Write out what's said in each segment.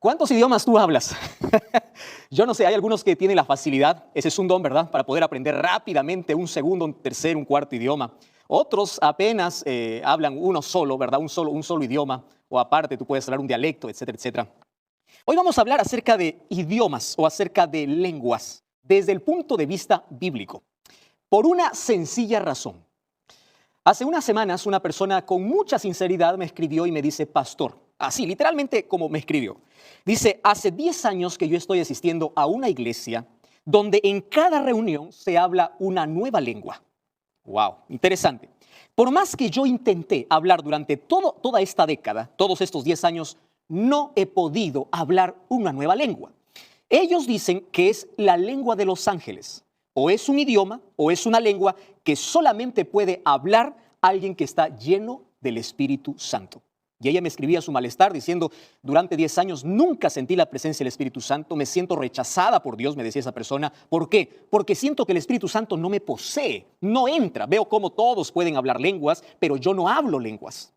¿Cuántos idiomas tú hablas? Yo no sé, hay algunos que tienen la facilidad, ese es un don, ¿verdad? Para poder aprender rápidamente un segundo, un tercer, un cuarto idioma. Otros apenas hablan uno solo, ¿verdad? Un solo idioma, o aparte tú puedes hablar un dialecto, etcétera, etcétera. Hoy vamos a hablar acerca de idiomas o acerca de lenguas desde el punto de vista bíblico, por una sencilla razón. Hace unas semanas una persona con mucha sinceridad me escribió y me dice, pastor, así literalmente como me escribió. Dice, hace 10 años que yo estoy asistiendo a una iglesia donde en cada reunión se habla una nueva lengua. Wow, interesante. Por más que yo intenté hablar durante toda esta década, todos estos 10 años, no he podido hablar una nueva lengua. Ellos dicen que es la lengua de los ángeles. O es un idioma o es una lengua que solamente puede hablar alguien que está lleno del Espíritu Santo. Y ella me escribía su malestar diciendo, durante 10 años nunca sentí la presencia del Espíritu Santo, me siento rechazada por Dios, me decía esa persona. ¿Por qué? Porque siento que el Espíritu Santo no me posee, no entra. Veo cómo todos pueden hablar lenguas, pero yo no hablo lenguas.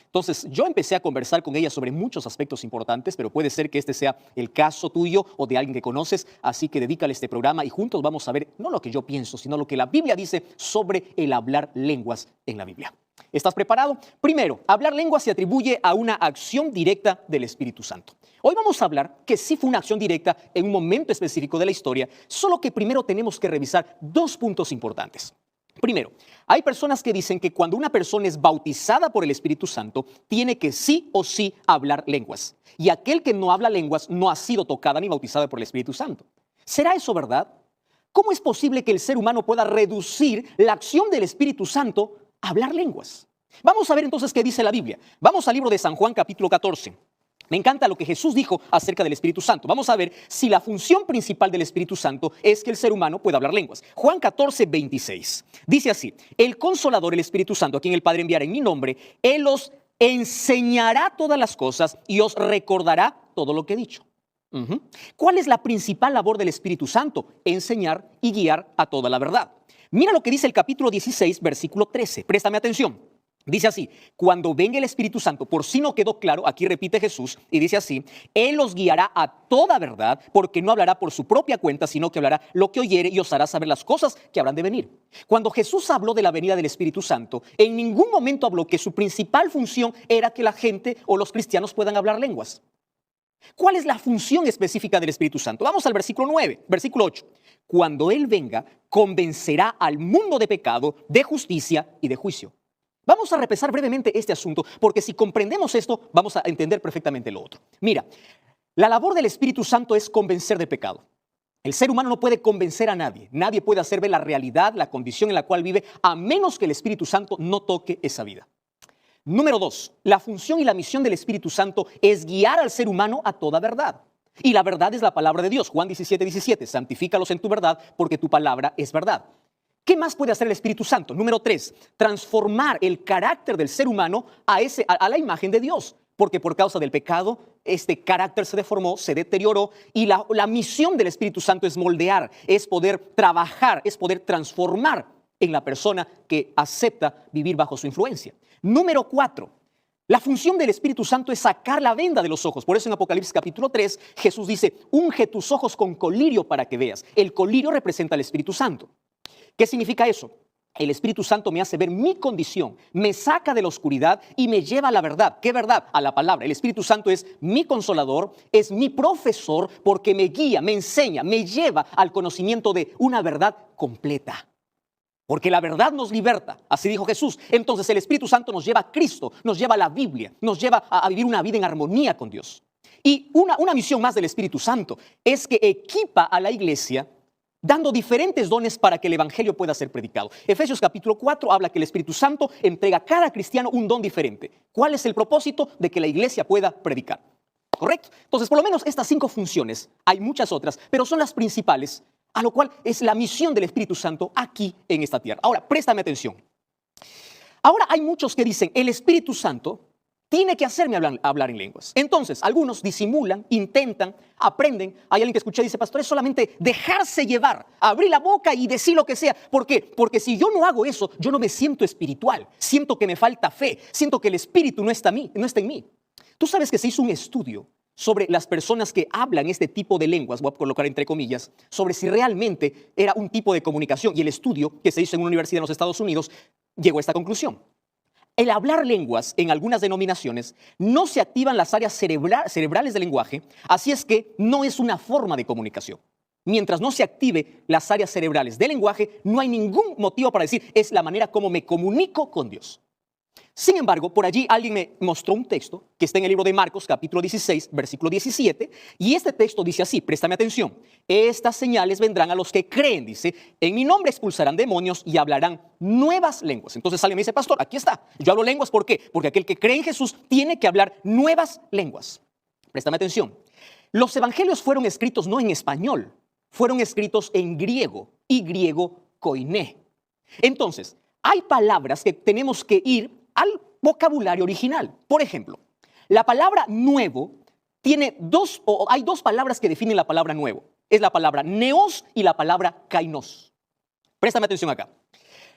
Entonces yo empecé a conversar con ella sobre muchos aspectos importantes, pero puede ser que este sea el caso tuyo o de alguien que conoces, así que dedícale este programa y juntos vamos a ver no lo que yo pienso, sino lo que la Biblia dice sobre el hablar lenguas en la Biblia. ¿Estás preparado? Primero, hablar lenguas se atribuye a una acción directa del Espíritu Santo. Hoy vamos a hablar que sí fue una acción directa en un momento específico de la historia, solo que primero tenemos que revisar dos puntos importantes. Primero, hay personas que dicen que cuando una persona es bautizada por el Espíritu Santo, tiene que sí o sí hablar lenguas. Y aquel que no habla lenguas no ha sido tocada ni bautizada por el Espíritu Santo. ¿Será eso verdad? ¿Cómo es posible que el ser humano pueda reducir la acción del Espíritu Santo a hablar lenguas? Vamos a ver entonces qué dice la Biblia. Vamos al libro de San Juan capítulo 14. Me encanta lo que Jesús dijo acerca del Espíritu Santo. Vamos a ver si la función principal del Espíritu Santo es que el ser humano pueda hablar lenguas. Juan 14, 26. Dice así, el Consolador, el Espíritu Santo, a quien el Padre enviará en mi nombre, Él os enseñará todas las cosas y os recordará todo lo que he dicho. ¿Cuál es la principal labor del Espíritu Santo? Enseñar y guiar a toda la verdad. Mira lo que dice el capítulo 16, versículo 13. Préstame atención. Dice así, cuando venga el Espíritu Santo, por si no quedó claro, aquí repite Jesús y dice así, Él os guiará a toda verdad, porque no hablará por su propia cuenta, sino que hablará lo que oyere y os hará saber las cosas que habrán de venir. Cuando Jesús habló de la venida del Espíritu Santo, en ningún momento habló que su principal función era que la gente o los cristianos puedan hablar lenguas. ¿Cuál es la función específica del Espíritu Santo? Vamos al versículo 9, versículo 8. Cuando Él venga, convencerá al mundo de pecado, de justicia y de juicio. Vamos a repasar brevemente este asunto, porque si comprendemos esto, vamos a entender perfectamente lo otro. Mira, la labor del Espíritu Santo es convencer de pecado. El ser humano no puede convencer a nadie. Nadie puede hacer ver la realidad, la condición en la cual vive, a menos que el Espíritu Santo no toque esa vida. Número 2, la función y la misión del Espíritu Santo es guiar al ser humano a toda verdad. Y la verdad es la palabra de Dios. Juan 17, 17, santifícalos en tu verdad, porque tu palabra es verdad. ¿Qué más puede hacer el Espíritu Santo? Número 3, transformar el carácter del ser humano a la imagen de Dios. Porque por causa del pecado, este carácter se deformó, se deterioró. Y la misión del Espíritu Santo es moldear, es poder trabajar, es poder transformar en la persona que acepta vivir bajo su influencia. Número 4, la función del Espíritu Santo es sacar la venda de los ojos. Por eso en Apocalipsis capítulo 3, Jesús dice, unge tus ojos con colirio para que veas. El colirio representa al Espíritu Santo. ¿Qué significa eso? El Espíritu Santo me hace ver mi condición, me saca de la oscuridad y me lleva a la verdad. ¿Qué verdad? A la palabra. El Espíritu Santo es mi consolador, es mi profesor porque me guía, me enseña, me lleva al conocimiento de una verdad completa. Porque la verdad nos liberta, así dijo Jesús. Entonces el Espíritu Santo nos lleva a Cristo, nos lleva a la Biblia, nos lleva a vivir una vida en armonía con Dios. Y una misión más del Espíritu Santo es que equipa a la iglesia dando diferentes dones para que el evangelio pueda ser predicado. Efesios capítulo 4 habla que el Espíritu Santo entrega a cada cristiano un don diferente. ¿Cuál es el propósito? De que la iglesia pueda predicar. ¿Correcto? Entonces, por lo menos estas 5 funciones, hay muchas otras, pero son las principales, a lo cual es la misión del Espíritu Santo aquí en esta tierra. Ahora, préstame atención. Ahora hay muchos que dicen, el Espíritu Santo tiene que hacerme hablar en lenguas. Entonces, algunos disimulan, intentan, aprenden. Hay alguien que escuché y dice, pastor, es solamente dejarse llevar, abrir la boca y decir lo que sea. ¿Por qué? Porque si yo no hago eso, yo no me siento espiritual. Siento que me falta fe. Siento que el Espíritu no está en mí. Tú sabes que se hizo un estudio sobre las personas que hablan este tipo de lenguas, voy a colocar entre comillas, sobre si realmente era un tipo de comunicación. Y el estudio que se hizo en una universidad en los Estados Unidos llegó a esta conclusión. El hablar lenguas en algunas denominaciones no se activan las áreas cerebrales del lenguaje, así es que no es una forma de comunicación. Mientras no se active las áreas cerebrales del lenguaje, no hay ningún motivo para decir es la manera como me comunico con Dios. Sin embargo, por allí alguien me mostró un texto que está en el libro de Marcos, capítulo 16, versículo 17, y este texto dice así, préstame atención, estas señales vendrán a los que creen, dice, en mi nombre expulsarán demonios y hablarán nuevas lenguas. Entonces alguien me dice, pastor, aquí está, yo hablo lenguas, ¿por qué? Porque aquel que cree en Jesús tiene que hablar nuevas lenguas. Préstame atención, los evangelios fueron escritos no en español, fueron escritos en griego y griego koiné. Entonces, hay palabras que tenemos que ir al vocabulario original. Por ejemplo, la palabra nuevo hay dos palabras que definen la palabra nuevo. Es la palabra neos y la palabra kainos. Préstame atención acá.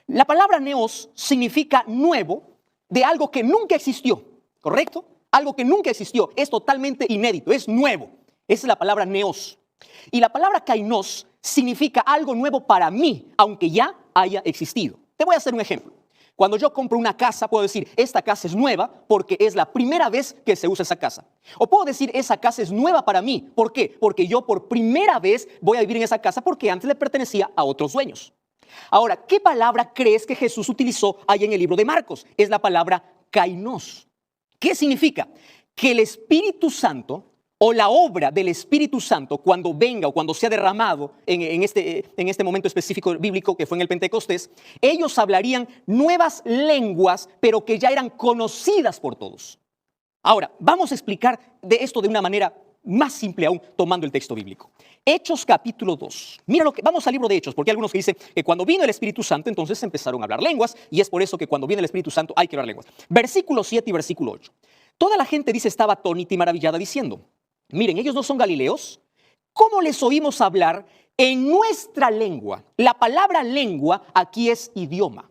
La palabra neos significa nuevo de algo que nunca existió, ¿correcto? Algo que nunca existió, es totalmente inédito, es nuevo. Esa es la palabra neos. Y la palabra kainos significa algo nuevo para mí, aunque ya haya existido. Te voy a hacer un ejemplo. Cuando yo compro una casa, puedo decir, esta casa es nueva porque es la primera vez que se usa esa casa. O puedo decir, esa casa es nueva para mí. ¿Por qué? Porque yo por primera vez voy a vivir en esa casa porque antes le pertenecía a otros dueños. Ahora, ¿qué palabra crees que Jesús utilizó ahí en el libro de Marcos? Es la palabra kainos. ¿Qué significa? Que el Espíritu Santo o la obra del Espíritu Santo cuando venga o cuando sea derramado en este momento específico bíblico que fue en el Pentecostés, ellos hablarían nuevas lenguas, pero que ya eran conocidas por todos. Ahora, vamos a explicar de esto de una manera más simple aún, tomando el texto bíblico. Hechos capítulo 2. Mira vamos al libro de Hechos, porque hay algunos que dicen que cuando vino el Espíritu Santo, entonces empezaron a hablar lenguas, y es por eso que cuando viene el Espíritu Santo hay que hablar lenguas. Versículo 7 y versículo 8. Toda la gente dice estaba atónita y maravillada diciendo, miren, ellos no son galileos. ¿Cómo les oímos hablar en nuestra lengua? La palabra lengua aquí es idioma.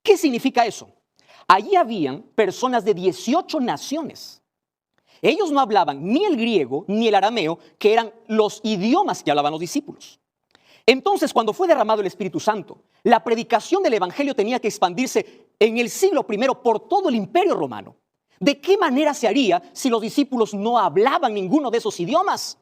¿Qué significa eso? Allí habían personas de 18 naciones. Ellos no hablaban ni el griego ni el arameo, que eran los idiomas que hablaban los discípulos. Entonces, cuando fue derramado el Espíritu Santo, la predicación del evangelio tenía que expandirse en el siglo I por todo el imperio romano. ¿De qué manera se haría si los discípulos no hablaban ninguno de esos idiomas?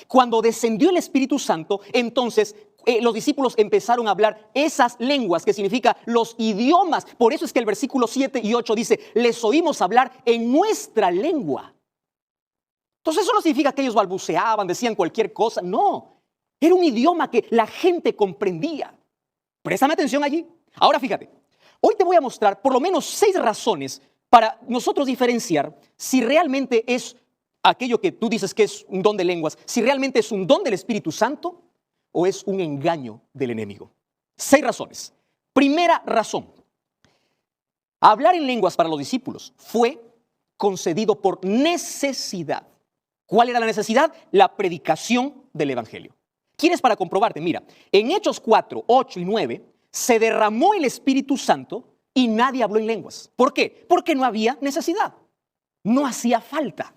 Cuando descendió el Espíritu Santo, entonces los discípulos empezaron a hablar esas lenguas, que significa los idiomas. Por eso es que el versículo 7 y 8 dice, les oímos hablar en nuestra lengua. Entonces eso no significa que ellos balbuceaban, decían cualquier cosa. No, era un idioma que la gente comprendía. Préstame atención allí. Ahora fíjate, hoy te voy a mostrar por lo menos 6 razones para nosotros diferenciar si realmente es aquello que tú dices que es un don de lenguas, si realmente es un don del Espíritu Santo o es un engaño del enemigo. 6 razones. Primera razón, hablar en lenguas para los discípulos fue concedido por necesidad. ¿Cuál era la necesidad? La predicación del evangelio. ¿Quieres para comprobarte? Mira, en Hechos 4, 8 y 9 se derramó el Espíritu Santo y nadie habló en lenguas. ¿Por qué? Porque no había necesidad. No hacía falta.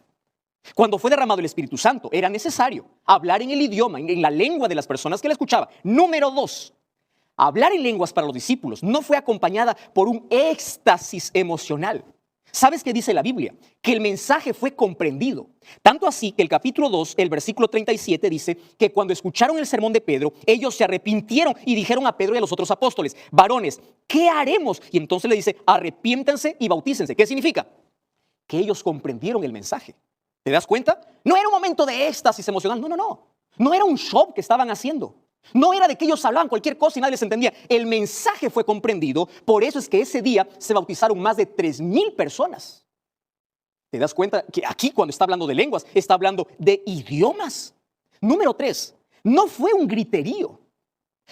Cuando fue derramado el Espíritu Santo, era necesario hablar en el idioma, en la lengua de las personas que la escuchaban. Número 2, hablar en lenguas para los discípulos no fue acompañada por un éxtasis emocional. ¿Sabes qué dice la Biblia? Que el mensaje fue comprendido. Tanto así que el capítulo 2, el versículo 37 dice que cuando escucharon el sermón de Pedro, ellos se arrepintieron y dijeron a Pedro y a los otros apóstoles, varones, ¿qué haremos? Y entonces le dice, arrepiéntanse y bautícense. ¿Qué significa? Que ellos comprendieron el mensaje. ¿Te das cuenta? No era un momento de éxtasis emocional, no. No era un show que estaban haciendo. No era de que ellos hablaban cualquier cosa y nadie les entendía. El mensaje fue comprendido. Por eso es que ese día se bautizaron más de 3,000 personas. ¿Te das cuenta que aquí cuando está hablando de lenguas está hablando de idiomas? Número 3, no fue un griterío.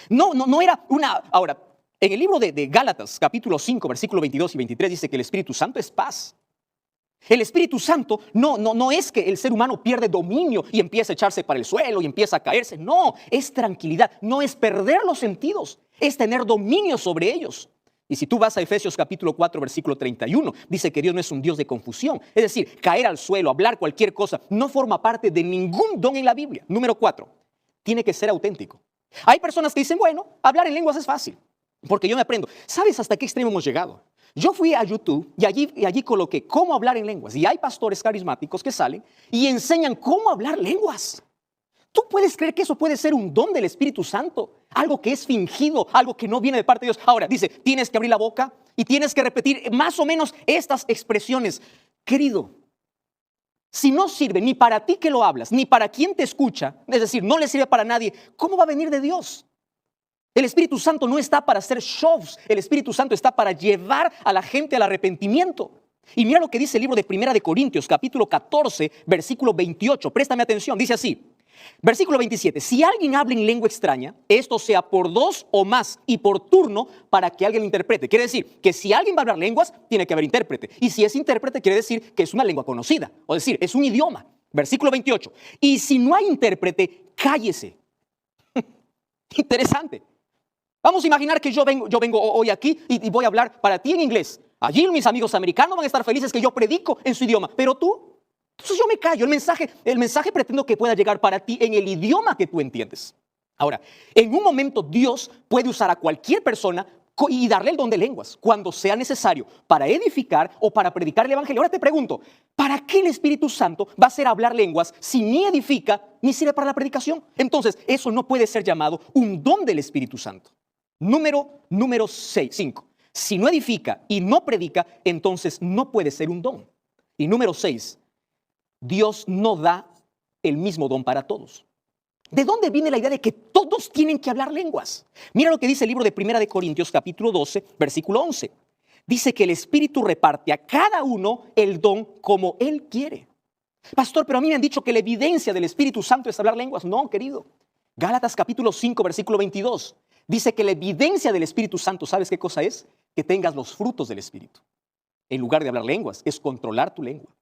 No era una... Ahora, en el libro de Gálatas, capítulo 5, versículo 22 y 23 dice que el Espíritu Santo es paz. El Espíritu Santo no es que el ser humano pierde dominio y empieza a echarse para el suelo y empieza a caerse. No, es tranquilidad, no es perder los sentidos, es tener dominio sobre ellos. Y si tú vas a Efesios capítulo 4, versículo 31, dice que Dios no es un Dios de confusión. Es decir, caer al suelo, hablar cualquier cosa, no forma parte de ningún don en la Biblia. Número 4, tiene que ser auténtico. Hay personas que dicen, bueno, hablar en lenguas es fácil, porque yo me aprendo. ¿Sabes hasta qué extremo hemos llegado? Yo fui a YouTube y allí coloqué cómo hablar en lenguas. Y hay pastores carismáticos que salen y enseñan cómo hablar lenguas. ¿Tú puedes creer que eso puede ser un don del Espíritu Santo? Algo que es fingido, algo que no viene de parte de Dios. Ahora, dice, tienes que abrir la boca y tienes que repetir más o menos estas expresiones. Querido, si no sirve ni para ti que lo hablas, ni para quien te escucha, es decir, no le sirve para nadie, ¿cómo va a venir de Dios? El Espíritu Santo no está para hacer shows. El Espíritu Santo está para llevar a la gente al arrepentimiento. Y mira lo que dice el libro de Primera de Corintios, capítulo 14, versículo 28. Préstame atención, dice así. Versículo 27, si alguien habla en lengua extraña, esto sea por dos o más y por turno para que alguien interprete. Quiere decir que si alguien va a hablar lenguas, tiene que haber intérprete. Y si es intérprete, quiere decir que es una lengua conocida. O decir, es un idioma. Versículo 28, y si no hay intérprete, cállese. Interesante. Vamos a imaginar que yo vengo hoy aquí y voy a hablar para ti en inglés. Allí mis amigos americanos van a estar felices que yo predico en su idioma. Pero tú... Entonces yo me callo, el mensaje pretendo que pueda llegar para ti en el idioma que tú entiendes. Ahora, en un momento Dios puede usar a cualquier persona y darle el don de lenguas cuando sea necesario para edificar o para predicar el evangelio. Ahora te pregunto, ¿para qué el Espíritu Santo va a hacer hablar lenguas si ni edifica ni sirve para la predicación? Entonces eso no puede ser llamado un don del Espíritu Santo. Número 5. Si no edifica y no predica, entonces no puede ser un don. Y número 6. Dios no da el mismo don para todos. ¿De dónde viene la idea de que todos tienen que hablar lenguas? Mira lo que dice el libro de Primera de Corintios, capítulo 12, versículo 11. Dice que el Espíritu reparte a cada uno el don como Él quiere. Pastor, pero a mí me han dicho que la evidencia del Espíritu Santo es hablar lenguas. No, querido. Gálatas, capítulo 5, versículo 22. Dice que la evidencia del Espíritu Santo, ¿sabes qué cosa es? Que tengas los frutos del Espíritu. En lugar de hablar lenguas, es controlar tu lengua.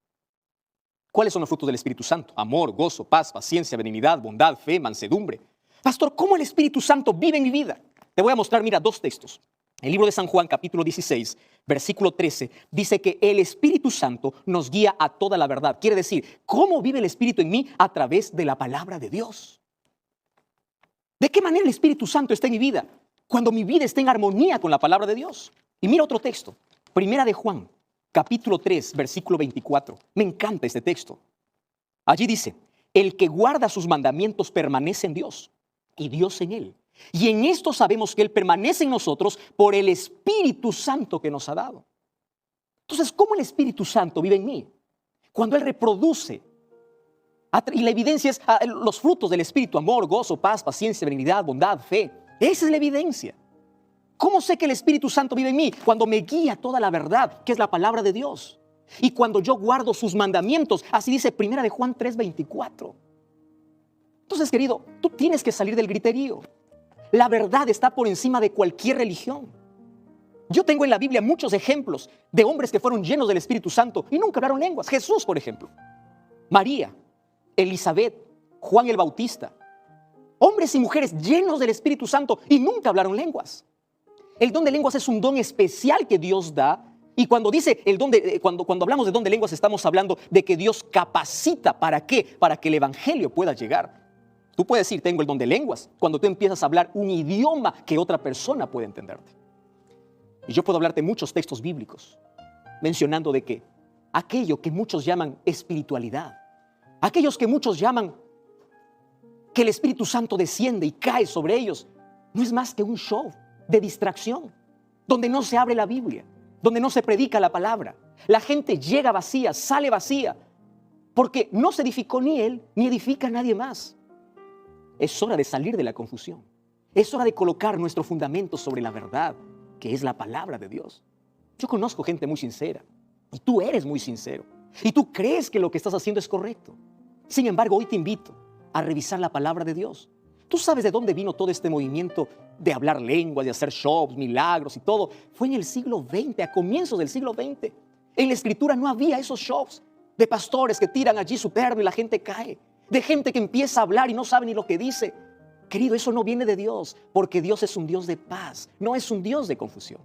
¿Cuáles son los frutos del Espíritu Santo? Amor, gozo, paz, paciencia, benignidad, bondad, fe, mansedumbre. Pastor, ¿cómo el Espíritu Santo vive en mi vida? Te voy a mostrar, mira, dos textos. El libro de San Juan, capítulo 16, versículo 13, dice que el Espíritu Santo nos guía a toda la verdad. Quiere decir, ¿cómo vive el Espíritu en mí? A través de la palabra de Dios. ¿De qué manera el Espíritu Santo está en mi vida? Cuando mi vida está en armonía con la palabra de Dios. Y mira otro texto, Primera de Juan, capítulo 3, versículo 24. Me encanta este texto. Allí dice, el que guarda sus mandamientos permanece en Dios y Dios en él. Y en esto sabemos que Él permanece en nosotros por el Espíritu Santo que nos ha dado. Entonces, ¿cómo el Espíritu Santo vive en mí? Cuando Él reproduce. Y la evidencia es los frutos del Espíritu, amor, gozo, paz, paciencia, benignidad, bondad, fe. Esa es la evidencia. ¿Cómo sé que el Espíritu Santo vive en mí? Cuando me guía toda la verdad, que es la palabra de Dios. Y cuando yo guardo sus mandamientos, así dice Primera de Juan 3:24. Entonces, querido, tú tienes que salir del griterío. La verdad está por encima de cualquier religión. Yo tengo en la Biblia muchos ejemplos de hombres que fueron llenos del Espíritu Santo y nunca hablaron lenguas. Jesús, por ejemplo. María, Elizabeth, Juan el Bautista. Hombres y mujeres llenos del Espíritu Santo y nunca hablaron lenguas. El don de lenguas es un don especial que Dios da. Y cuando dice el don cuando hablamos de don de lenguas, estamos hablando de que Dios capacita. ¿Para qué? Para que el evangelio pueda llegar. Tú puedes decir, tengo el don de lenguas, cuando tú empiezas a hablar un idioma que otra persona puede entenderte. Y yo puedo hablarte muchos textos bíblicos mencionando de que aquello que muchos llaman espiritualidad, aquellos que muchos llaman que el Espíritu Santo desciende y cae sobre ellos, no es más que un show de distracción, donde no se abre la Biblia, donde no se predica la palabra. La gente llega vacía, sale vacía, porque no se edificó ni él, ni edifica a nadie más. Es hora de salir de la confusión. Es hora de colocar nuestro fundamento sobre la verdad, que es la palabra de Dios. Yo conozco gente muy sincera, y tú eres muy sincero, y tú crees que lo que estás haciendo es correcto. Sin embargo, hoy te invito a revisar la palabra de Dios. Tú sabes de dónde vino todo este movimiento de hablar lenguas, de hacer shows, milagros y todo. Fue en el siglo XX, a comienzos del siglo XX. En la Escritura no había esos shows de pastores que tiran allí su terno y la gente cae. De gente que empieza a hablar y no sabe ni lo que dice. Querido, eso no viene de Dios, porque Dios es un Dios de paz, no es un Dios de confusión.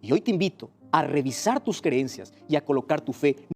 Y hoy te invito a revisar tus creencias y a colocar tu fe